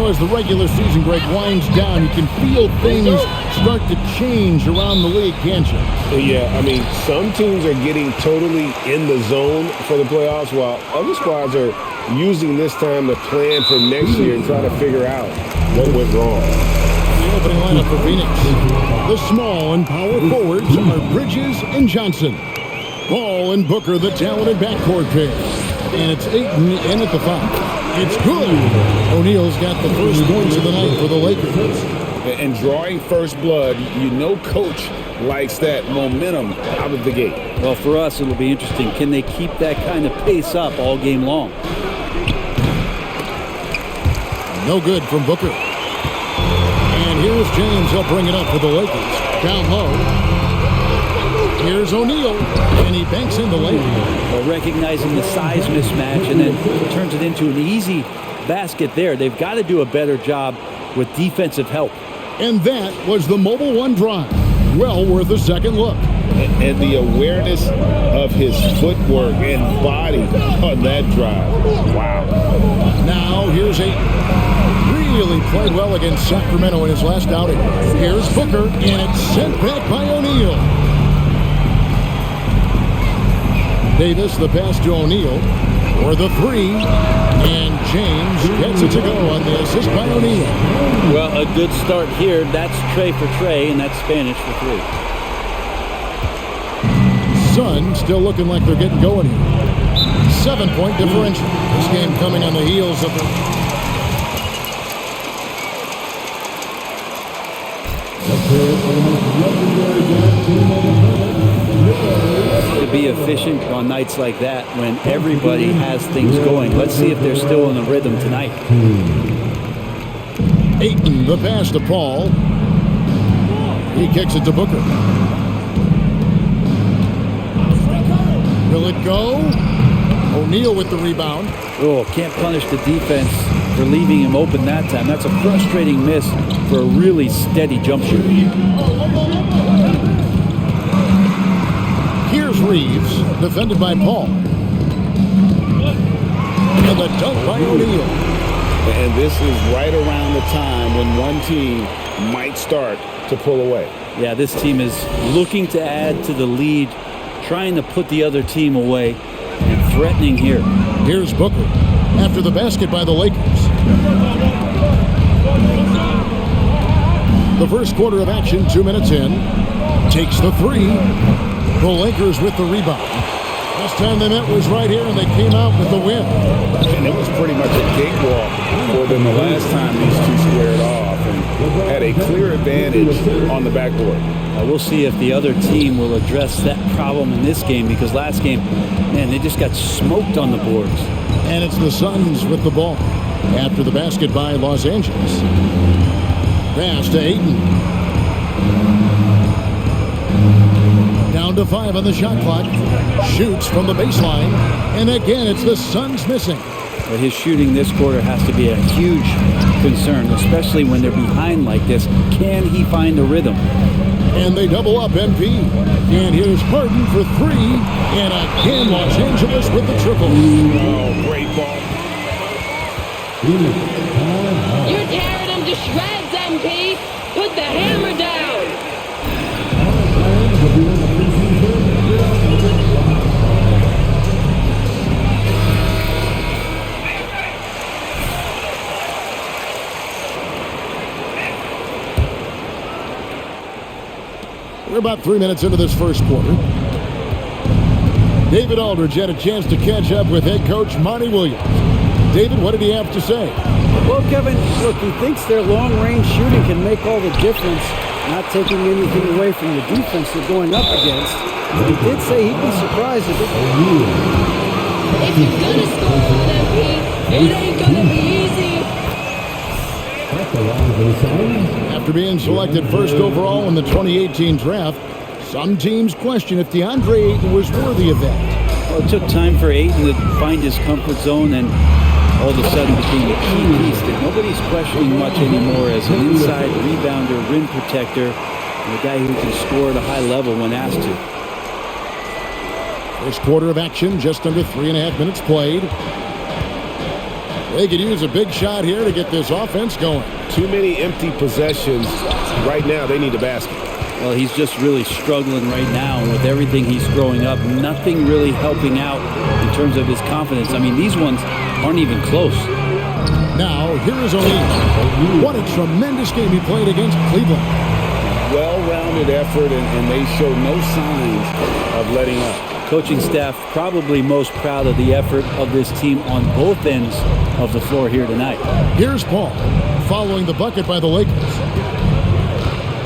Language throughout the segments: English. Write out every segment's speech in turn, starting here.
Now, as the regular season, Greg, winds down, you can feel things start to change around the league, can't you? Yeah, I mean, some teams are getting totally in the zone for the playoffs, while other squads are using this time to plan for next year and try to figure out what went wrong. The opening lineup for Phoenix. The small and power forwards are Bridges and Johnson. Paul and Booker, the talented backcourt pair. And it's Ayton in at the foul. It's good. O'Neal's got the first points of the night for the Lakers. And drawing first blood, you know coach likes that momentum out of the gate. Well, for us, it'll be interesting. Can they keep that kind of pace up all game long? No good from Booker. And here's James. He'll bring it up for the Lakers. Down low. Here's O'Neal, and he banks in the lane. Well, recognizing the size mismatch and then turns it into an easy basket there. They've got to do a better job with defensive help. And that was the Mobile One drive. Well worth a second look. And the awareness of his footwork and body on that drive. Wow. Now here's Ayton. Really played well against Sacramento in his last outing. Here's Booker, and it's sent back by O'Neal. Davis, the pass to O'Neal for the three, and James gets it to go on the assist by O'Neal. Well, a good start here. That's Trey for Trey, and that's Spanish for three. Suns still looking like they're getting going here. 7-point differential. This game coming on the heels of the... To be efficient on nights like that when everybody has things going. Let's see if they're still in the rhythm tonight. Ayton, the pass to Paul. He kicks it to Booker. Will it go? O'Neal with the rebound. Oh, can't punish the defense for leaving him open that time. That's a frustrating miss for a really steady jump shooter. Here's Reeves, defended by Paul. And the dunk by O'Neal. And this is right around the time when one team might start to pull away. Yeah, this team is looking to add to the lead, trying to put the other team away, and threatening here. Here's Booker after the basket by the Lakers. The first quarter of action, 2 minutes in. Takes the three. The Lakers with the rebound. Last time they met was right here, and they came out with the win. And it was pretty much a cakewalk for them the last time these two squared off and had a clear advantage on the backboard. We'll see if the other team will address that problem in this game, because last game, man, they just got smoked on the boards. And it's the Suns with the ball after the basket by Los Angeles. Pass to Ayton. Down to 5 on the shot clock. Shoots from the baseline. And again, it's the Suns missing. But his shooting this quarter has to be a huge concern, especially when they're behind like this. Can he find the rhythm? And they double up MP. And here's Harden for three. And again, Los Angeles with the triple. Oh, great ball. You're tearing him to shreds, MP. Put the hammer down. We're about 3 minutes into this first quarter. David Aldridge had a chance to catch up with head coach Monty Williams. David, what did he have to say? Well, Kevin, look, he thinks their long-range shooting can make all the difference, not taking anything away from the defense they're going up against. But he did say he'd be surprised if it... If you're gonna score on MP, it ain't gonna be easy. After being selected first overall in the 2018 draft, some teams question if DeAndre Ayton was worthy of that. Well, it took time for Ayton to find his comfort zone and all of a sudden became a key piece that nobody's questioning much anymore as an inside rebounder, rim protector, and a guy who can score at a high level when asked to. First quarter of action, just under 3.5 minutes played. They could use a big shot here to get this offense going. Too many empty possessions. Right now, they need a basket. Well, he's just really struggling right now with everything he's throwing up. Nothing really helping out in terms of his confidence. I mean, these ones aren't even close. Now, here is O'Neal. What a tremendous game he played against Cleveland. Well-rounded effort, and they show no signs of letting up. Coaching staff probably most proud of the effort of this team on both ends of the floor here tonight. Here's Paul following the bucket by the Lakers.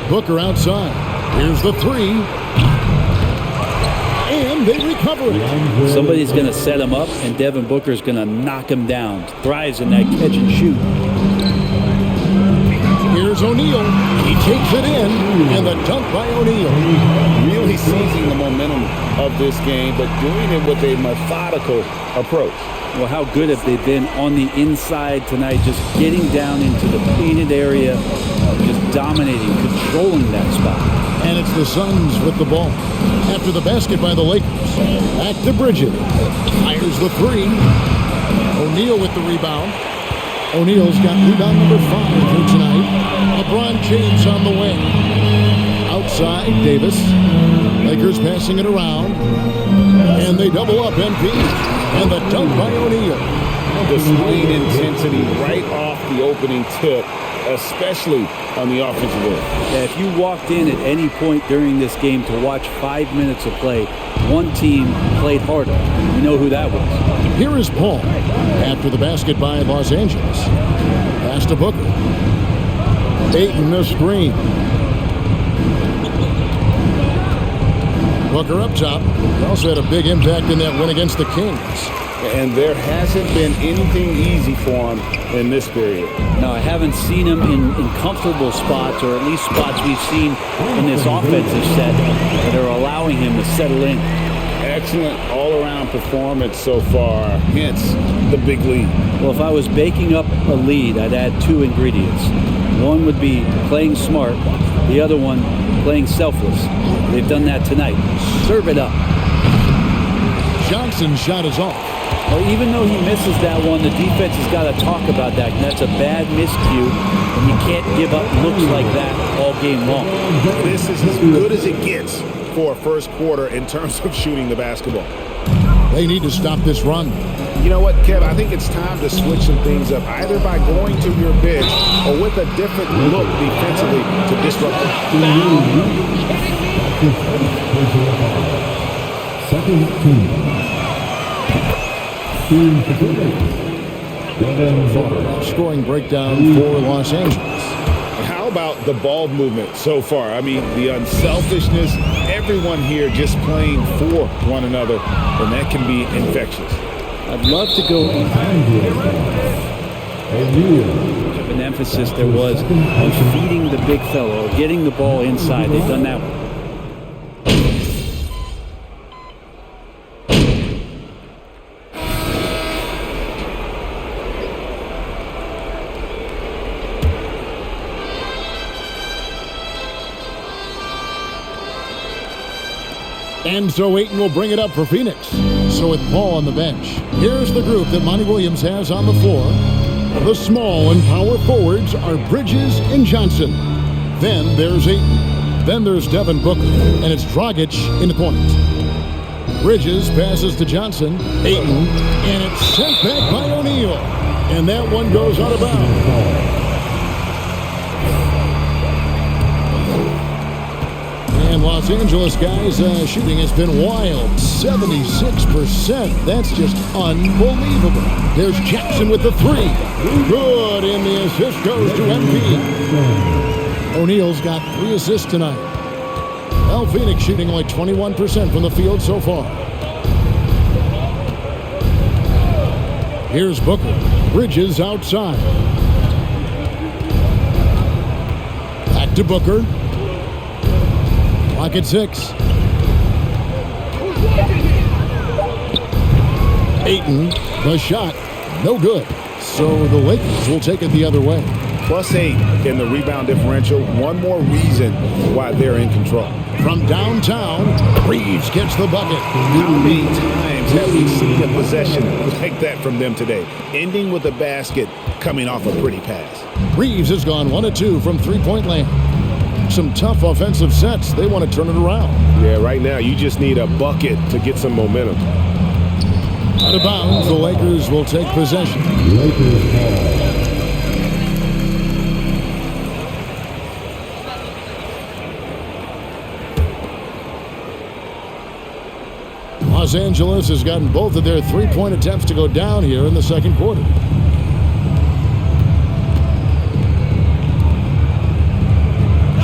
Booker outside. Here's the three. And they recover it. Somebody's going to set him up, and Devin Booker's going to knock him down. Thrives in that catch and shoot. Here's O'Neal. He takes it in, and the dunk by O'Neal. Really seizing the momentum of this game, but doing it with a methodical approach. Well, how good have they been on the inside tonight, just getting down into the painted area, just dominating, controlling that spot. And it's the Suns with the ball. After the basket by the Lakers. Back to Bridges. Fires the three. O'Neal with the rebound. O'Neal's got rebound number 5 here tonight. LeBron James on the way. Outside, Davis. Lakers passing it around. And they double up MP. And the dunk by O'Neal. Displayed intensity right off the opening tip, especially on the offensive end. Yeah, if you walked in at any point during this game to watch 5 minutes of play, one team played harder. You know who that was. Here is Paul after the basket by Los Angeles. Pass to Booker. Ayton the screen. Booker up top. He also had a big impact in that win against the Kings. And there hasn't been anything easy for him in this period. No, I haven't seen him in comfortable spots, or at least spots we've seen in this offensive set that are allowing him to settle in. Excellent all-around performance so far, hence the big lead. Well, if I was baking up a lead, I'd add 2 ingredients. One would be playing smart, the other one playing selfless. They've done that tonight. Serve it up. Johnson's shot is off. Well, even though he misses that one, the defense has got to talk about that. And that's a bad miscue, and you can't give up looks like that all game long. This is as good as it gets for a first quarter in terms of shooting the basketball. They need to stop this run. You know what, Kev? I think it's time to switch some things up, either by going to your bench or with a different look defensively to disrupt them. Second team. Scoring breakdown for Los Angeles. How about the ball movement so far? I mean, the unselfishness, everyone here just playing for one another, and that can be infectious. I'd love to go of an emphasis there was on feeding the big fellow, or getting the ball inside. They've done that one. And so Ayton will bring it up for Phoenix. So with Paul on the bench, here's the group that Monty Williams has on the floor. The small and power forwards are Bridges and Johnson. Then there's Ayton. Then there's Devin Booker. And it's Dragic in the point. Bridges passes to Johnson. Ayton. And it's sent back by O'Neal. And that one goes out of bounds. And Los Angeles guys shooting has been wild. 76%. That's just unbelievable. There's Jackson with the three. Good, and the assist goes to MP. O'Neal's got 3 assists tonight. Well, Phoenix shooting like 21% from the field so far. Here's Booker. Bridges outside. Back to Booker. Clock at 6. Ayton, the shot, no good. So the Lakers will take it the other way. +8 in the rebound differential. One more reason why they're in control. From downtown, Reeves gets the bucket. How many times have we seen a possession like that from them today? Ending with a basket, coming off a pretty pass. Reeves has gone 1 of 2 from three-point land. Some tough offensive sets. They want to turn it around. Yeah, right now you just need a bucket to get some momentum. Out of bounds, the Lakers will take possession. Lakers ball. Los Angeles has gotten both of their three-point attempts to go down here in the second quarter.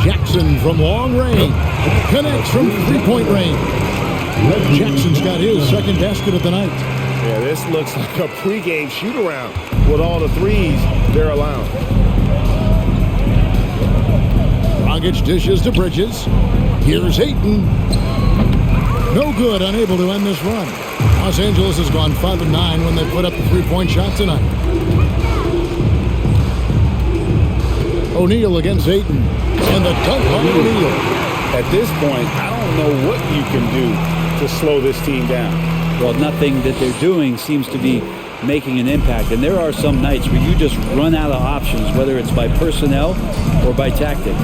Jackson from long range. Connects from three-point range. Jackson's got his second basket of the night. Yeah, this looks like a pregame shoot-around with all the threes they're allowing. Dragic dishes to Bridges. Here's Ayton. No good, unable to end this run. Los Angeles has gone 5 of 9 when they put up the three-point shot tonight. O'Neal against Ayton. And the dunk by O'Neal. At this point, I don't know what you can do to slow this team down. Well, nothing that they're doing seems to be making an impact. And there are some nights where you just run out of options, whether it's by personnel or by tactic.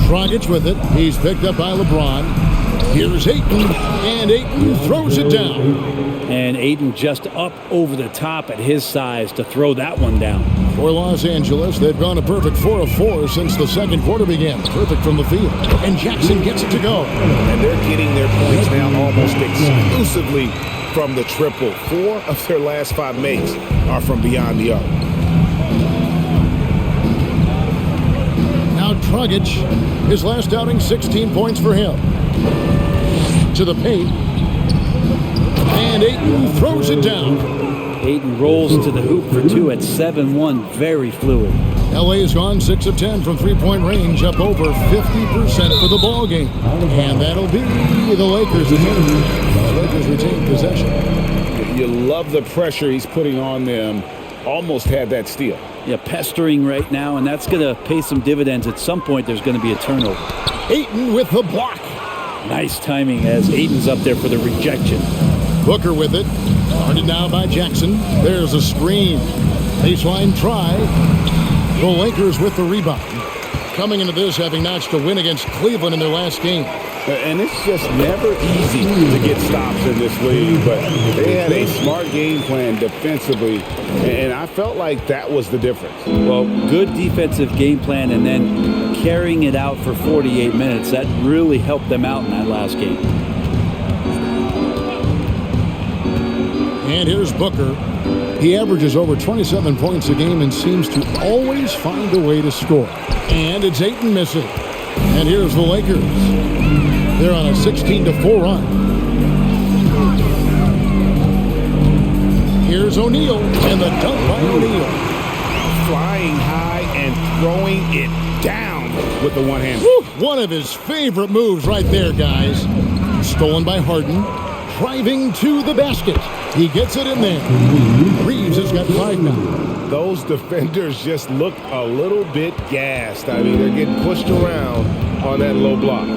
Dragic with it. He's picked up by LeBron. Here's Ayton, and Ayton throws it down. And Ayton just up over the top at his size to throw that one down. For Los Angeles, they've gone a perfect 4 of 4 since the second quarter began. Perfect from the field. And Jackson gets it to go. And they're getting their points now almost exclusively from the triple. 4 of their last 5 makes are from beyond the arc. Now Dragic, his last outing, 16 points for him. To the paint. And Ayton throws it down. Ayton rolls to the hoop for 2 at 7-1. Very fluid. LA has gone 6 of 10 from three-point range, up over 50% for the ball game. And that'll be the Lakers. The Lakers retain possession. You love the pressure he's putting on them. Almost had that steal. Yeah, pestering right now, and that's going to pay some dividends. At some point, there's going to be a turnover. Ayton with the block. Nice timing as Ayton's up there for the rejection. Booker with it. Guarded now by Jackson. There's a screen. Baseline try. The Lakers with the rebound. Coming into this, having notched a win against Cleveland in their last game. And it's just never easy to get stops in this league, but they had a smart game plan defensively, and I felt like that was the difference. Well, good defensive game plan and then carrying it out for 48 minutes. That really helped them out in that last game. And here's Booker. He averages over 27 points a game and seems to always find a way to score. And it's Ayton missing. And here's the Lakers. They're on a 16-4 run. Here's O'Neal, and the dunk by O'Neal. Flying high and throwing it down with the one hand. One of his favorite moves right there, guys. Stolen by Harden. Driving to the basket. He gets it in there. Reeves has got 5 now. Those defenders just look a little bit gassed. I mean, they're getting pushed around on that low block.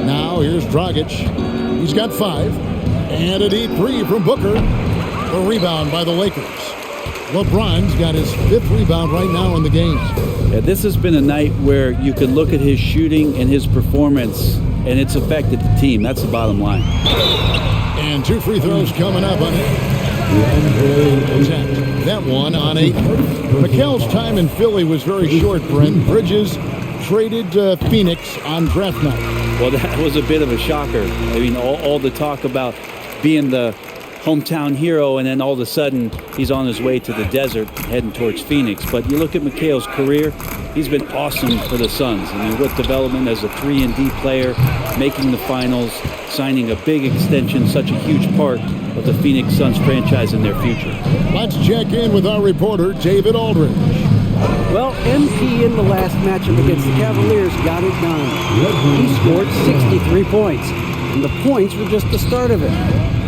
Now here's Dragic. He's got 5. And a deep 3 from Booker. The rebound by the Lakers. LeBron's got his 5th rebound right now in the game. Yeah, this has been a night where you can look at his shooting and his performance, and it's affected the team. That's the bottom line. And 2 free throws coming up on it. That one on 8. McHale's time in Philly was very short, Brent. Bridges traded Phoenix on draft night. Well, that was a bit of a shocker. I mean, all the talk about being the hometown hero, and then all of a sudden he's on his way to the desert heading towards Phoenix. But you look at McHale's career, he's been awesome for the Suns. I mean, with development as a 3-and-D player, making the finals, signing a big extension, such a huge part of the Phoenix Suns franchise in their future. Let's check in with our reporter, David Aldridge. Well, MP in the last matchup against the Cavaliers got it done. He scored 63 points, and the points were just the start of it.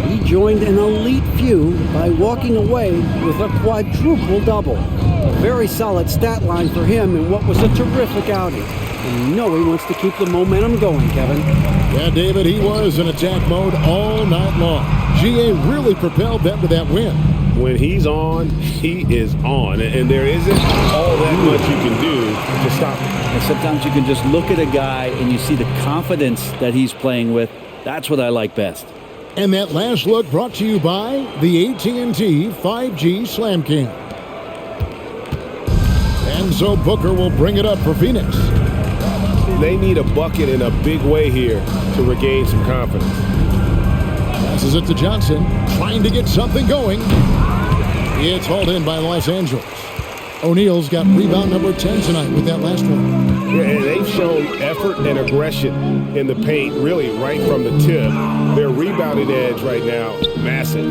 He joined an elite few by walking away with a quadruple double. A very solid stat line for him in what was a terrific outing. And you know he wants to keep the momentum going, Kevin. Yeah, David, he was in attack mode all night long. GA really propelled them to that win. When he's on, he is on. And there isn't all that much you can do to stop him. And sometimes you can just look at a guy and you see the confidence that he's playing with. That's what I like best. And that last look brought to you by the AT&T 5G Slam Cam. And so Booker will bring it up for Phoenix. They need a bucket in a big way here to regain some confidence. Passes it to Johnson, trying to get something going. It's hauled in by Los Angeles. O'Neal's got rebound number 10 tonight with that last one. Yeah, and they've shown effort and aggression in the paint, really right from the tip. Their rebounding edge right now, massive.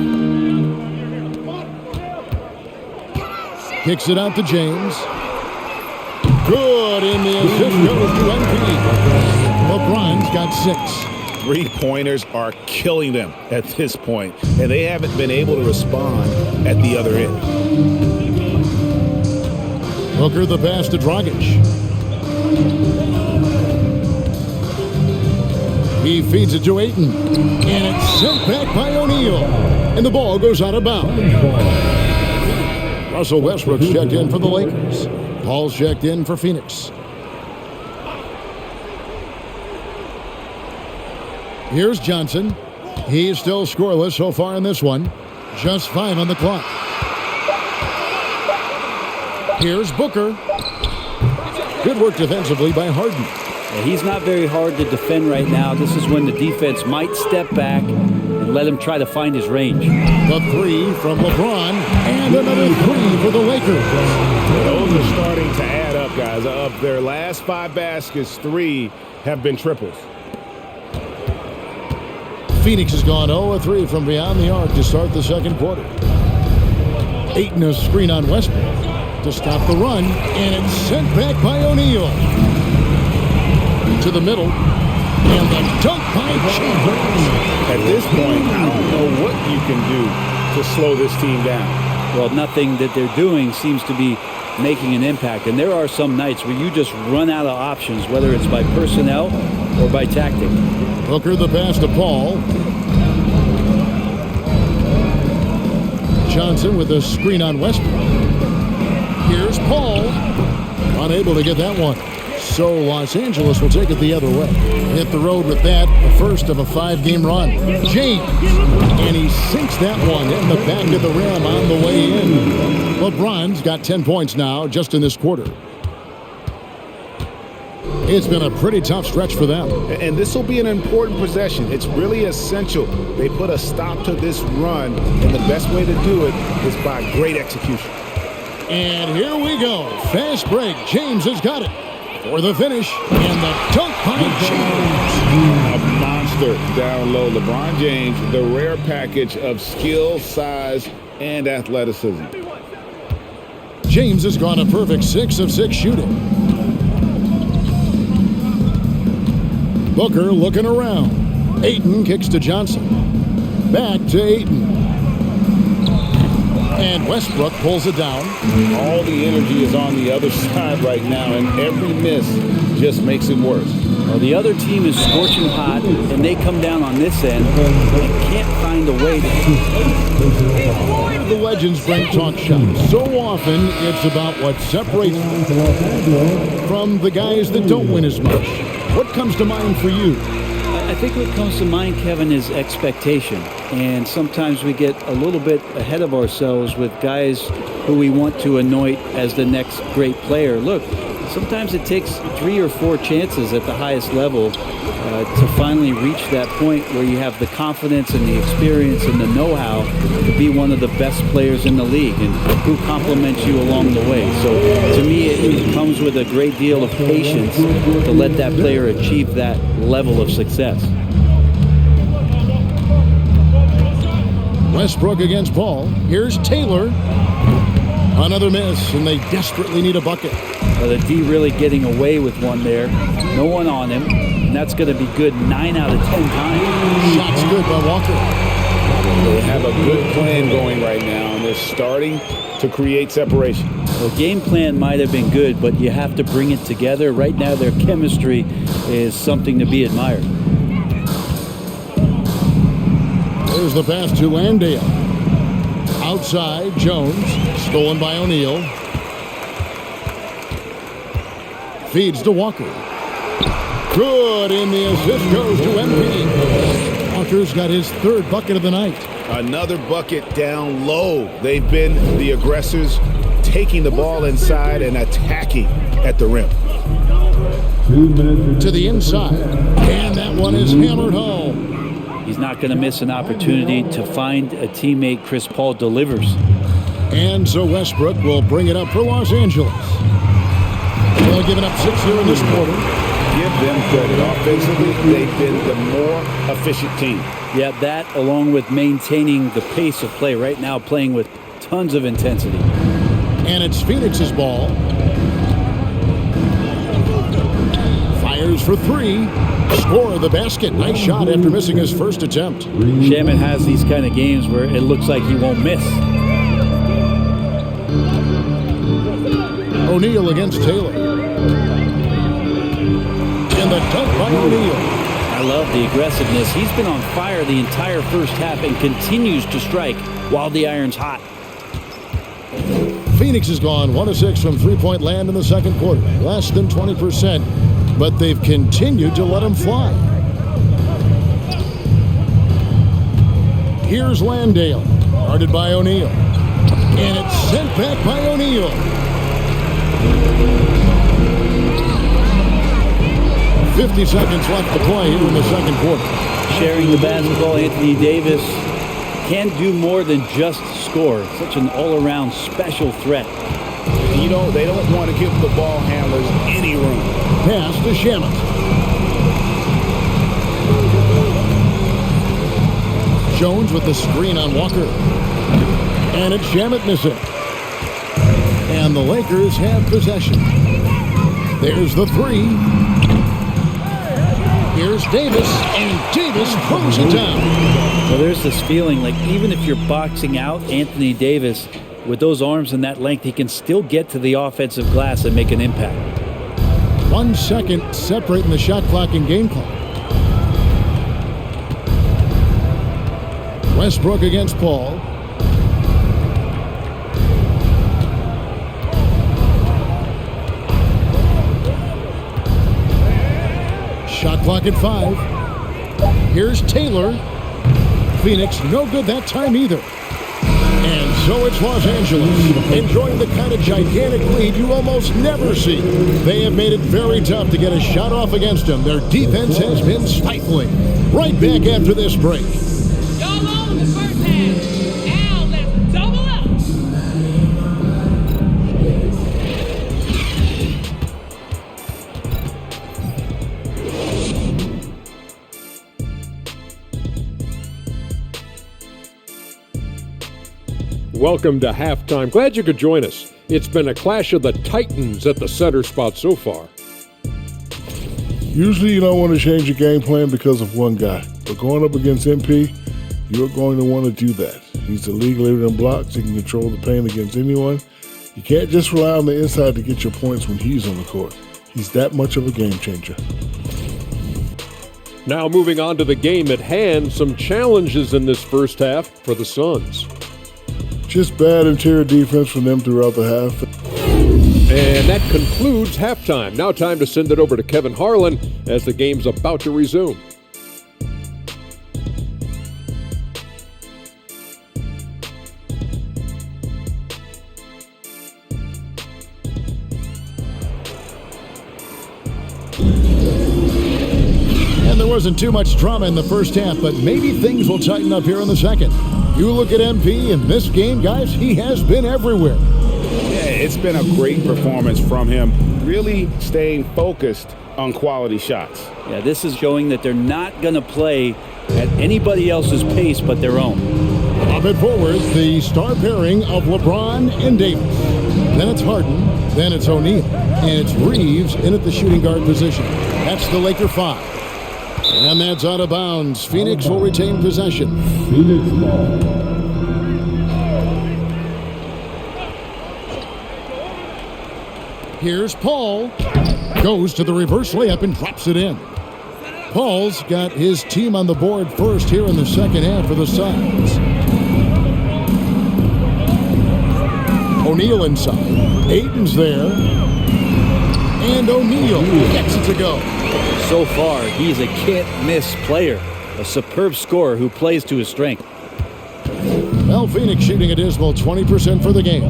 Kicks it out to James. Good, and the assist goes to MP. LeBron's got 6. Three-pointers are killing them at this point, and they haven't been able to respond at the other end. Booker the pass to Dragic. He feeds it to Ayton, and it's sent back by O'Neal, and the ball goes out of bounds. Russell Westbrook's checked in for the Lakers. Paul's checked in for Phoenix. Here's Johnson. He's still scoreless so far in this one. Just 5 on the clock. Here's Booker. Good work defensively by Harden. Yeah, he's not very hard to defend right now. This is when the defense might step back and let him try to find his range. The 3 from LeBron, and another 3 for the Lakers. Those are starting to add up, guys. Of their last 5 baskets, 3 have been triples. Phoenix has gone 0-3 from beyond the arc to start the second quarter. Ayton a screen on Westbrook to stop the run, and it's sent back by O'Neal. To the middle, and the dunk by Chambers. At this point, I don't know what you can do to slow this team down. Well, nothing that they're doing seems to be making an impact. And there are some nights where you just run out of options, whether it's by personnel or by tactic. Booker the pass to Paul. Johnson with a screen on Westbrook. Here's Paul. Unable to get that one. So Los Angeles will take it the other way. Hit the road with that, the first of a 5-game run. James, and he sinks that one in the back of the rim on the way in. LeBron's got 10 points now just in this quarter. It's been a pretty tough stretch for them. And this will be an important possession. It's really essential they put a stop to this run, and the best way to do it is by great execution. And here we go. Fast break. James has got it for the finish, and the dunk by James. A monster down low. LeBron James, the rare package of skill, size, and athleticism. James has gone a perfect 6 of 6 shooting. Booker looking around. Ayton kicks to Johnson. Back to Ayton. And Westbrook pulls it down. All the energy is on the other side right now, and every miss just makes it worse. Well, the other team is scorching hot, and they come down on this end and can't find a way to... The legends bring talk shots. So often, it's about what separates them from the guys that don't win as much. What comes to mind for you? I think what comes to mind, Kevin, is expectation. And sometimes we get a little bit ahead of ourselves with guys who we want to anoint as the next great player. Look, sometimes it takes 3 or 4 chances at the highest level to finally reach that point where you have the confidence and the experience and the know-how to be one of the best players in the league and who compliments you along the way. So to me, it comes with a great deal of patience to let that player achieve that level of success. Westbrook against Paul. Here's Taylor. Another miss, and they desperately need a bucket. Well, the D really getting away with one there. No one on him. And that's going to be good 9 out of 10 times. Shot's good by Walker. They have a good plan going right now, and they're starting to create separation. The game plan might have been good, but you have to bring it together. Right now, their chemistry is something to be admired. There's the pass to Landale. Outside, Jones. Stolen by O'Neal. Feeds to Walker. Good, and the assist goes to MP. Walker's got his third bucket of the night. Another bucket down low. They've been the aggressors, taking the ball inside and attacking at the rim. To the inside, and that one is hammered home. He's not going to miss an opportunity to find a teammate. Chris Paul delivers. And so Westbrook will bring it up for Los Angeles. Only giving up 6 here in this quarter. Give them credit. Offensively, they've been the more efficient team. Yeah, that along with maintaining the pace of play right now, playing with tons of intensity. And it's Phoenix's ball. Fires for three. Score the basket. Nice shot after missing his first attempt. Shaman has these kind of games where it looks like he won't miss. O'Neal against Taylor. And the dunk by O'Neal. I love the aggressiveness. He's been on fire the entire first half and continues to strike while the iron's hot. Phoenix has gone 1 of 6 from three-point land in the second quarter. Less than 20%, but they've continued to let him fly. Here's Landale, guarded by O'Neal. And it's sent back by O'Neal. 50 seconds left to play here in the second quarter. Sharing the basketball, Anthony Davis can do more than just score. Such an all-around special threat. You know, they don't want to give the ball handlers any room. Pass to Shamet. Jones with the screen on Walker. And it's Shamet missing. And the Lakers have possession. There's the three. Here's Davis, and Davis throws it down. Well, there's this feeling like even if you're boxing out Anthony Davis, with those arms and that length, he can still get to the offensive glass and make an impact. 1 second separating the shot clock and game clock. Westbrook against Paul. Shot clock at 5. Here's Taylor. Phoenix, no good that time either. And so it's Los Angeles, enjoying the kind of gigantic lead you almost never see. They have made it very tough to get a shot off against them. Their defense has been stifling. Right back after this break. Y'all on the first half. Now let's double up. Welcome to halftime. Glad you could join us. It's been a clash of the Titans at the center spot so far. Usually you don't want to change your game plan because of one guy. But going up against MP, you're going to want to do that. He's the league leader in blocks. He can control the paint against anyone. You can't just rely on the inside to get your points when he's on the court. He's that much of a game changer. Now moving on to the game at hand, some challenges in this first half for the Suns. Just bad interior defense from them throughout the half. And that concludes halftime. Now time to send it over to Kevin Harlan as the game's about to resume. And there wasn't too much drama in the first half, but maybe things will tighten up here in the second. You look at MP in this game, guys, he has been everywhere. Yeah, it's been a great performance from him, really staying focused on quality shots. Yeah, this is showing that they're not going to play at anybody else's pace but their own. Up and forward, the star pairing of LeBron and Davis. Then it's Harden, then it's O'Neal, and it's Reeves in at the shooting guard position. That's the Laker 5. And that's out of bounds. Phoenix will retain possession. Phoenix ball. Here's Paul. Goes to the reverse layup and drops it in. Paul's got his team on the board first here in the second half for the Suns. O'Neal inside. Ayton's there. And O'Neal gets it to go. So far, he's a can't-miss player. A superb scorer who plays to his strength. Well, Phoenix shooting a dismal 20% for the game.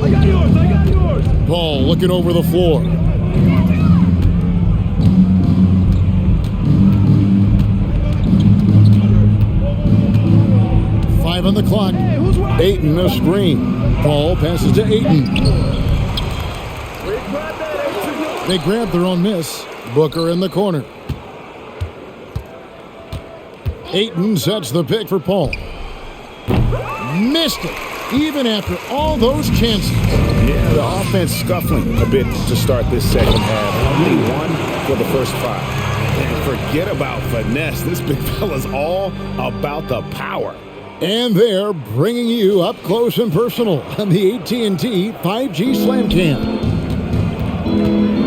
I got yours. Paul looking over the floor. Five on the clock. Ayton a screen. Paul passes to Ayton. They grab their own miss. Booker in the corner. Ayton sets the pick for Paul. Missed it, even after all those chances. Yeah, the offense scuffling a bit to start this second half. Only one for the first 5. And forget about finesse. This big fella's all about the power. And they're bringing you up close and personal on the AT&T 5G Slam Cam.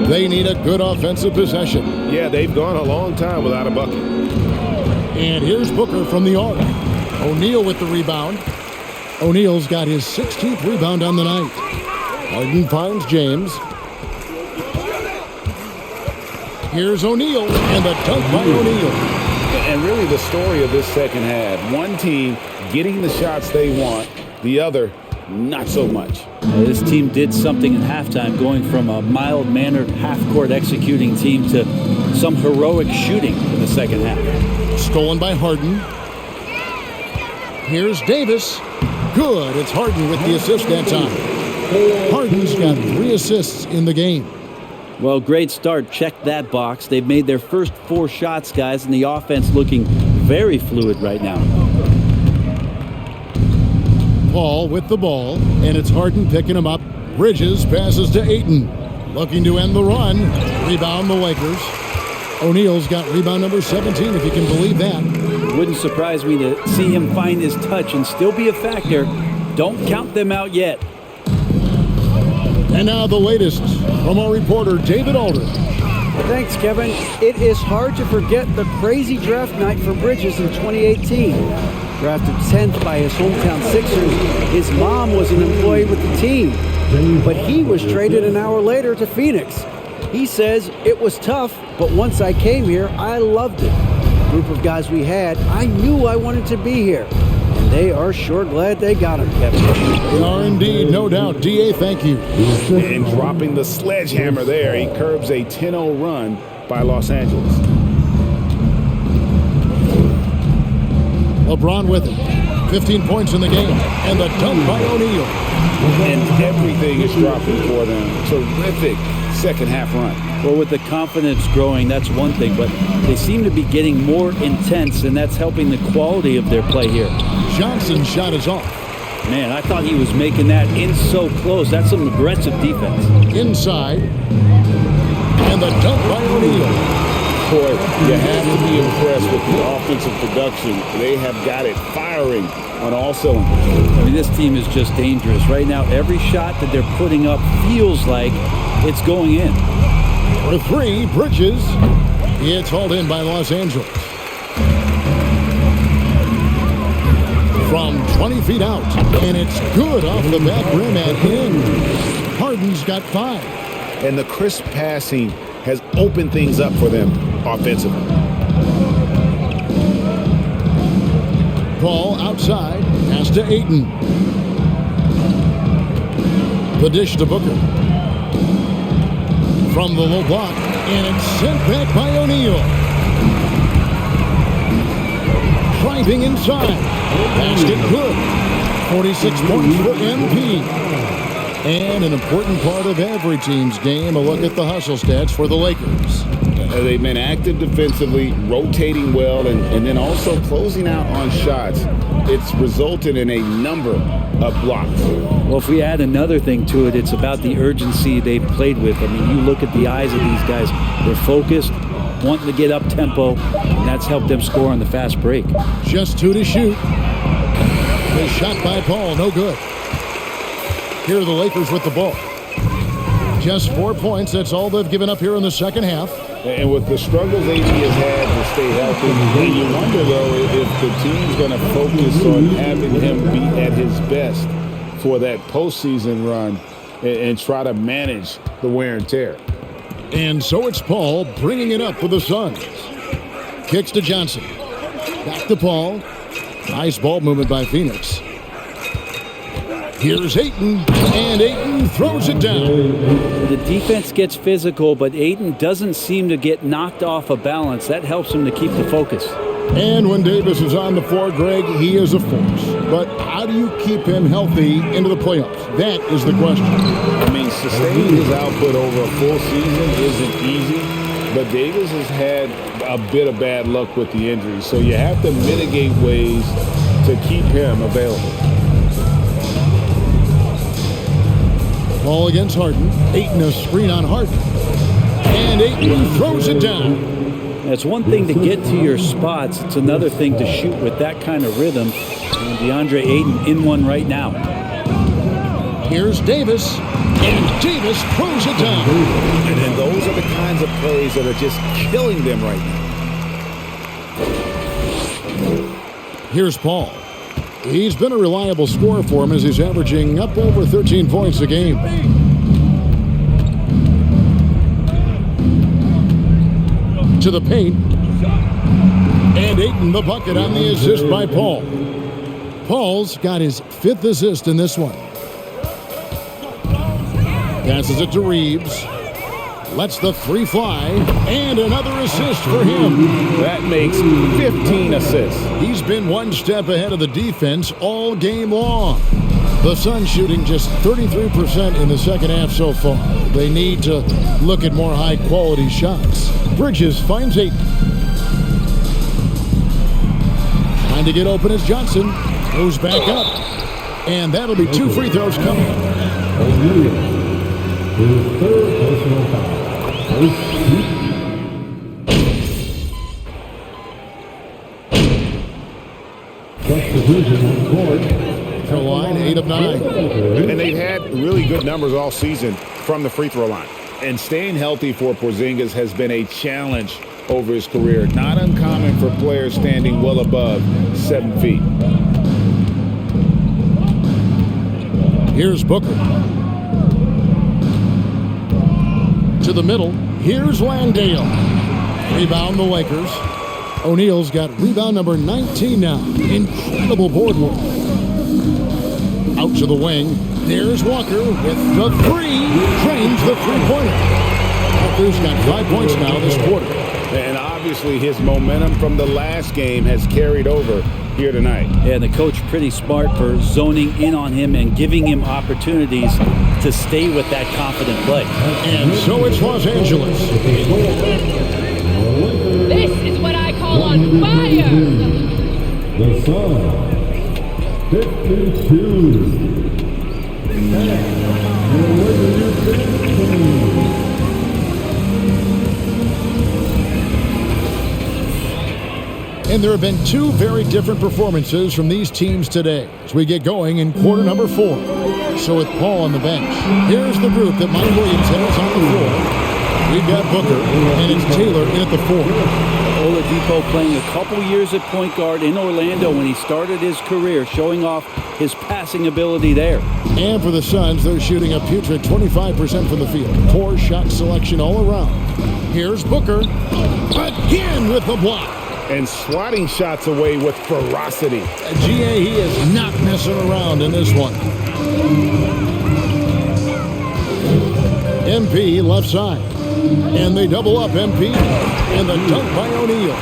They need a good offensive possession. Yeah, they've gone a long time without a bucket. And here's Booker from the arc. O'Neal with the rebound. O'Neal's got his 16th rebound on the night. Harden finds James. Here's O'Neal, and a dunk by O'Neal. And really the story of this second half, one team getting the shots they want, the other not so much. This team did something at halftime, going from a mild-mannered half-court executing team to some heroic shooting in the second half. Stolen by Harden. Here's Davis. Good. It's Harden with the assist that time. Harden's got 3 assists in the game. Well, great start. Check that box. They've made their first 4 shots, guys, and the offense looking very fluid right now. Paul with the ball, and it's Harden picking him up. Bridges passes to Ayton. Looking to end the run. Rebound the Lakers. O'Neal's got rebound number 17, if you can believe that. Wouldn't surprise me to see him find his touch and still be a factor. Don't count them out yet. And now the latest from our reporter, David Alder. Thanks, Kevin. It is hard to forget the crazy draft night for Bridges in 2018. Drafted 10th by his hometown Sixers, his mom was an employee with the team. But he was traded an hour later to Phoenix. He says, it was tough, but once I came here, I loved it. The group of guys we had, I knew I wanted to be here. And they are sure glad they got him, Kevin. They are indeed, no doubt. D.A., thank you. And dropping the sledgehammer there, he curbs a 10-0 run by Los Angeles. LeBron with it. 15 points in the game. And the dunk by O'Neal. And everything is dropping for them. Terrific second half run. Well, with the confidence growing, that's one thing, but they seem to be getting more intense, and that's helping the quality of their play here. Johnson's shot is off. Man, I thought he was making that in so close. That's some aggressive defense. Inside. And the dunk by O'Neal. Boy, you have to be impressed with the offensive production. They have got it firing on all cylinders. I mean, this team is just dangerous. Right now, every shot that they're putting up feels like it's going in. For 3, Bridges. It's hauled in by Los Angeles. From 20 feet out, and it's good off the back rim at him. Harden's got 5. And the crisp passing has opened things up for them offensively. Paul outside, pass to Ayton. The dish to Booker. From the low block, and it's sent back by O'Neal. Driving inside. Basket good. 46 points for MP. And an important part of every team's game, a look at the hustle stats for the Lakers. They've been active defensively, rotating well, and then also closing out on shots. It's resulted in a number of blocks. Well, if we add another thing to it, it's about the urgency they've played with. I mean, you look at the eyes of these guys. They're focused. wanting to get up tempo, and that's helped them score on the fast break. Just 2 to shoot. The shot by Paul, no good. Here are the Lakers with the ball. Just 4 points. That's all they've given up here in the second half. And with the struggles AD has had to stay healthy, and you wonder, though, if the team's going to focus on having him be at his best for that postseason run and try to manage the wear and tear. And so it's Paul bringing it up for the Suns. Kicks to Johnson. Back to Paul. Nice ball movement by Phoenix. Here's Ayton, and Ayton throws it down. The defense gets physical, but Ayton doesn't seem to get knocked off of balance. That helps him to keep the focus. And when Davis is on the floor, Greg, he is a force. But how do you keep him healthy into the playoffs? That is the question. I mean, sustaining his output over a full season isn't easy, but Davis has had a bit of bad luck with the injury, so you have to mitigate ways to keep him available. Ball against Harden. Ayton a screen on Harden. And Ayton throws it down. It's one thing to get to your spots. It's another thing to shoot with that kind of rhythm. And DeAndre Ayton in one right now. Here's Davis. And Davis throws it down. And those are the kinds of plays that are just killing them right now. Here's Paul. He's been a reliable scorer for him as he's averaging up over 13 points a game. To the paint. And Ayton the bucket on the assist by Paul. Paul's got his 5th assist in this one. Passes it to Reeves. Lets the 3 fly. And another assist for him. That makes 15 assists. He's been one step ahead of the defense all game long. The Suns shooting just 33% in the second half so far. They need to look at more high-quality shots. Bridges finds Ayton. Trying to get open as Johnson goes back up. And that'll be 2 free throws coming. His third personal foul. Substitution on court. Line 8 of 9. And they've had really good numbers all season from the free throw line. And staying healthy for Porzingis has been a challenge over his career. Not uncommon for players standing well above 7 feet. Here's Booker. To the middle. Here's Landale. Rebound the Lakers. O'Neal's got rebound number 19 now. Incredible board work. Out to the wing. There's Walker with the 3. Drains the three-pointer. Walker's got 5 points now this quarter. And obviously his momentum from the last game has carried over here tonight. And the coach pretty smart for zoning in on him and giving him opportunities to stay with that confident play. And so it's Los Angeles. This is what I call on fire. The Suns, 52. And there have been 2 very different performances from these teams today as we get going in quarter number 4. So with Paul on the bench, here's the group that Mike Williams has on the floor. We've got Booker, and it's Taylor in at the 4. Oladipo playing a couple years at point guard in Orlando when he started his career, showing off his passing ability there. And for the Suns, they're shooting a putrid 25% from the field. Poor shot selection all around. Here's Booker, again with the block. And swatting shots away with ferocity. GA, he is not messing around in this one. MP left side. And they double up MP. And the dunk by O'Neal.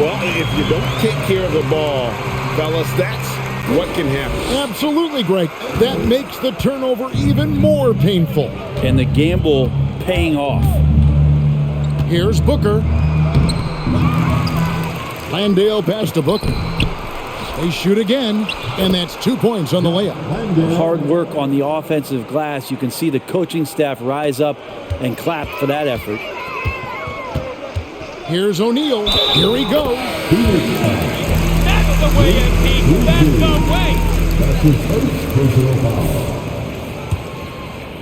Well, if you don't take care of the ball, fellas, that's what can happen. Absolutely, Greg. That makes the turnover even more painful. And the gamble paying off. Here's Booker. Landale pass to Booker. They shoot again, and that's 2 points on the layup. Hard work on the offensive glass. You can see the coaching staff rise up and clap for that effort. Here's O'Neal. Here he goes. That's the way, MP. That's the way.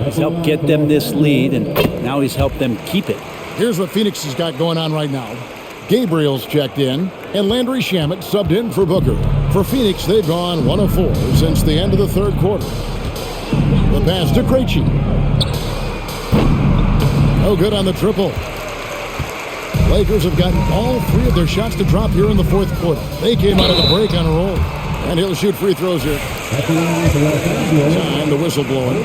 He's helped get them this lead, and now he's helped them keep it. Here's what Phoenix has got going on right now. Gabriel's checked in, and Landry Shamet subbed in for Booker. For Phoenix, they've gone 1 of 4 since the end of the third quarter. The pass to Krejci. No good on the triple. Lakers have gotten all 3 of their shots to drop here in the fourth quarter. They came out of the break on a roll. And he'll shoot free throws here. Time the whistle blowing.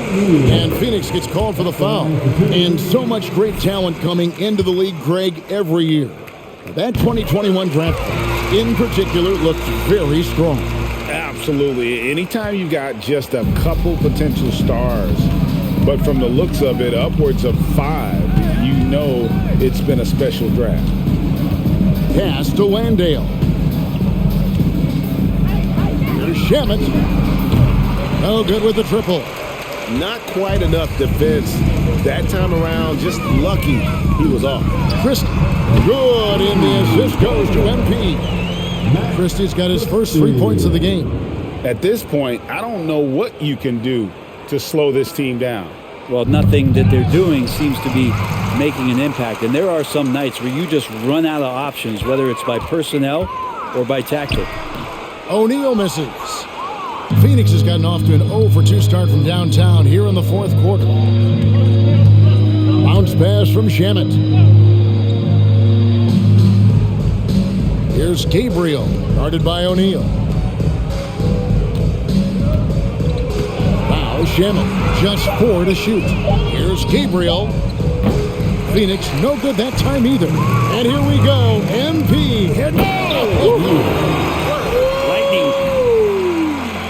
And Phoenix gets called for the foul. And so much great talent coming into the league, Greg, every year. That 2021 draft in particular looks very strong. Absolutely. Anytime you got just a couple potential stars, but from the looks of it, upwards of 5, you know it's been a special draft. Pass to Landale. Here's Shamet. No good with the triple. Not quite enough defense that time around. Just lucky he was off. Christie. Good, and the assist goes to MP. Christie's got his first 3 points of the game. At this point, I don't know what you can do to slow this team down. Well, nothing that they're doing seems to be making an impact. And there are some nights where you just run out of options, whether it's by personnel or by tactic. O'Neal misses. Phoenix has gotten off to an 0 for 2 start from downtown here in the fourth quarter. Bounce pass from Shamet. Here's Gabriel, guarded by O'Neal. Now Shamet, just 4 to shoot. Here's Gabriel. Phoenix, no good that time either. And here we go, MP. Lightning.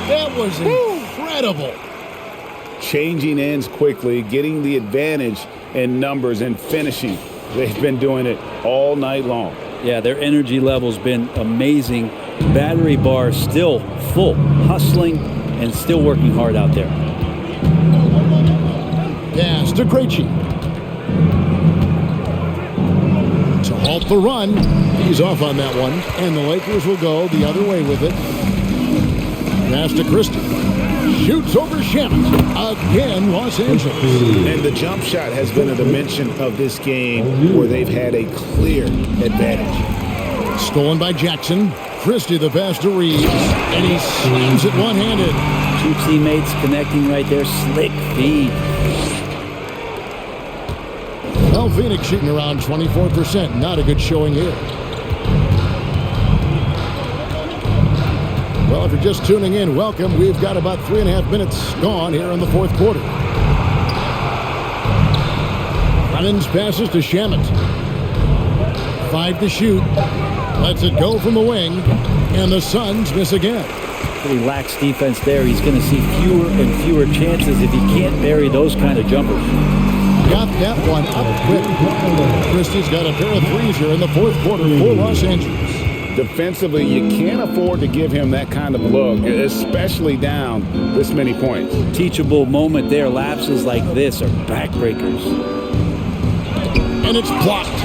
That was incredible. Changing ends quickly, getting the advantage in numbers and finishing. They've been doing it all night long. Yeah, their energy level's been amazing. Battery bar still full, hustling and still working hard out there. Pass to Krejci. To halt the run. He's off on that one. And the Lakers will go the other way with it. Pass to Christie. Shoots over Shamet. Again, Los Angeles. And the jump shot has been a dimension of this game where they've had a clear advantage. Stolen by Jackson. Christie the pass to Reeves. And he slams it one-handed. 2 teammates connecting right there. Slick feed. Well, Phoenix shooting around 24%. Not a good showing here. Well, if you're just tuning in, welcome. We've got about 3.5 minutes gone here in the fourth quarter. Clemens passes to Shamet. 5 to shoot. Lets it go from the wing. And the Suns miss again. Pretty lax defense there. He's going to see fewer and fewer chances if he can't bury those kind of jumpers. Got that one up quick. Christie's got a pair of threes here in the fourth quarter for Los Angeles. Defensively, you can't afford to give him that kind of look, especially down this many points. Teachable moment there. Lapses like this are backbreakers. And it's blocked.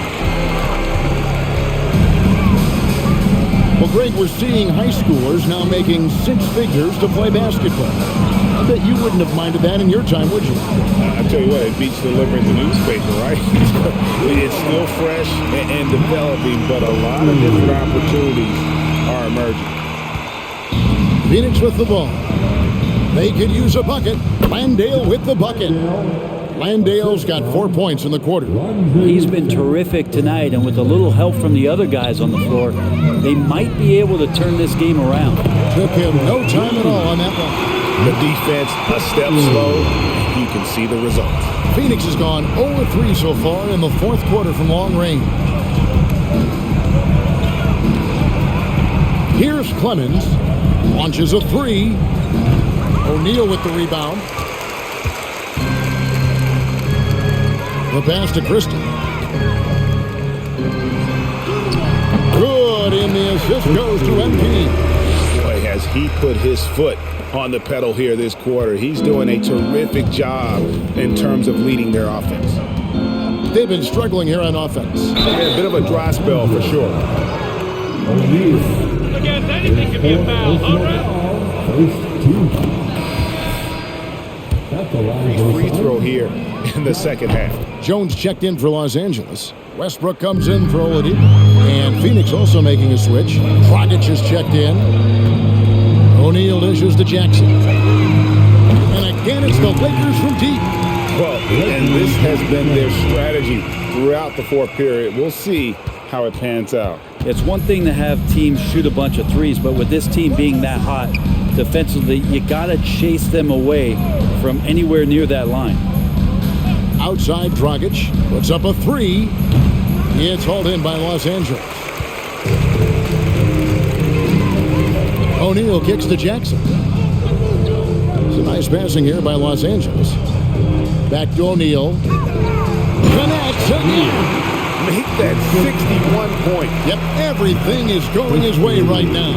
Well, Greg, we're seeing high schoolers now making 6 figures to play basketball. I bet you wouldn't have minded that in your time, would you? I tell you what, it beats delivering the newspaper, right? It's still fresh and developing, but a lot of different opportunities are emerging. Phoenix with the ball. They could use a bucket. Landale with the bucket. Landale's got 4 points in the quarter. He's been terrific tonight, and with a little help from the other guys on the floor, they might be able to turn this game around. Took him no time at all on that one. The defense a step slow. You can see the results. Phoenix has gone 0-3 so far in the fourth quarter from long range. Here's Clemens. Launches a 3. O'Neal with the rebound. The pass to Christie. Good, and the assist goes to MP. Boy, has he put his foot on the pedal here this quarter. He's doing a terrific job in terms of leading their offense. They've been struggling here on offense. Yeah, a bit of a dry spell for sure. Against anything can be a foul, huh, Ref? Free throw here in the second half. Jones checked in for Los Angeles. Westbrook comes in for Oladipo. And Phoenix also making a switch. Dragic is checked in. O'Neal dishes to Jackson. And again, it's the Lakers from deep. Well, and this has been their strategy throughout the fourth period. We'll see how it pans out. It's one thing to have teams shoot a bunch of threes, but with this team being that hot defensively, you got to chase them away from anywhere near that line. Outside, Dragic puts up a three. It's hauled in by Los Angeles. O'Neal kicks to Jackson. It's a nice passing here by Los Angeles. Back to O'Neal. Connects again. Make that 61 point. Yep, everything is going his way right now.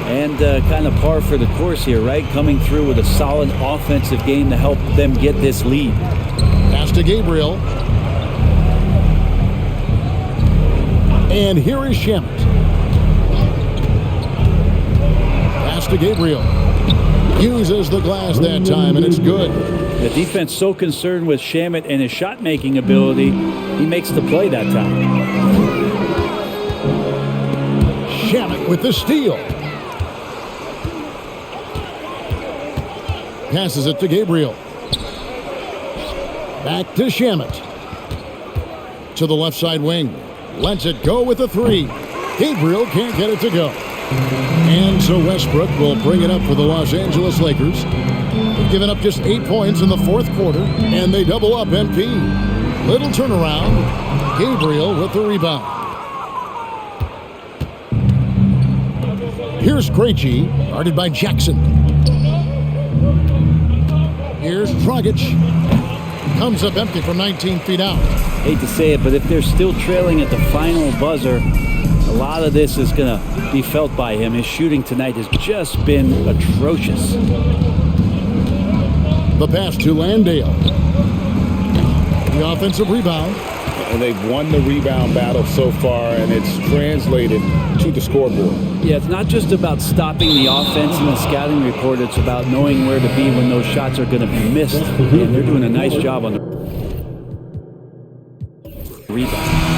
And kind of par for the course here, right? Coming through with a solid offensive game to help them get this lead. Pass to Gabriel. And here is Shamet. Pass to Gabriel. Uses the glass that time, and it's good. The defense so concerned with Shamet and his shot-making ability, he makes the play that time. Shamet with the steal. Passes it to Gabriel. Back to Shamet. To the left side wing. Lets it go with a three. Gabriel can't get it to go. And so Westbrook will bring it up for the Los Angeles Lakers. They've given up just 8 points in the fourth quarter, and they double up MP. Little turnaround. Gabriel with the rebound. Here's Krejci, guarded by Jackson. Here's Dragic. Comes up empty from 19 feet out. Hate to say it, but if they're still trailing at the final buzzer, a lot of this is going to be felt by him. His shooting tonight has just been atrocious. The pass to Landale. The offensive rebound. And they've won the rebound battle so far, and it's translated to the scoreboard. Yeah, it's not just about stopping the offense in the scouting report. It's about knowing where to be when those shots are going to be missed. And they're doing a nice job on the rebound.